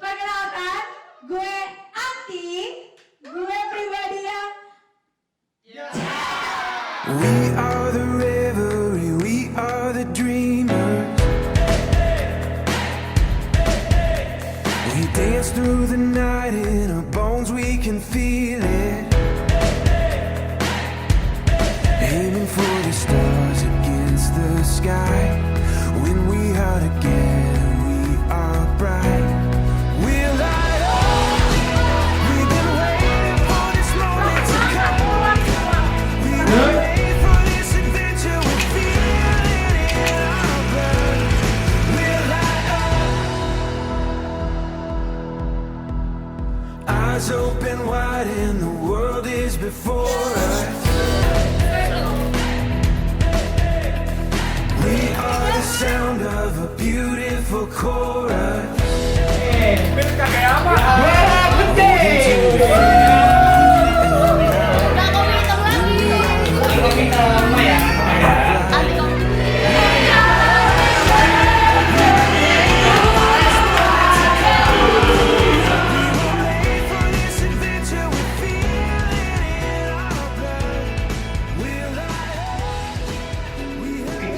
Perkenalkan, gue Ardi, gue pribadi yang We are the revelry, we are the dreamers. We dance through the night in our bones, we can feel it. Aiming for the stars against the sky. When we are together, we are bright. We'll light up. We've been waiting for this moment to come. We've been waiting for this adventure. We're feeling it in our blood. We'll light up. Eyes open wide and the world is before us. We are the sound of a beautiful chorus.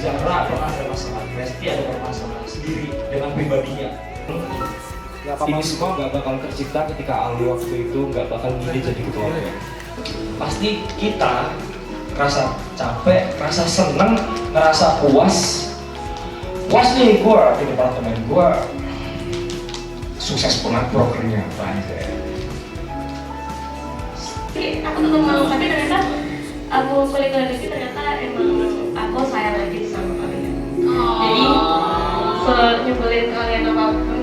Zahra apakah ada masalah? Pasti ada masalah sendiri dengan pribadinya. Ini semua nggak bakal tercipta ketika Ali waktu itu nggak bakal milih jadi ketua BEM. Pasti kita rasa capek, rasa seneng, ngerasa puas nih gue di departemen gue sukses banget prokernya banyak. Aku tetap mau, tapi ternyata aku kuliah di sini ternyata emang aku sayang lagi sama kalian. Jadi nyebelin kalian apapun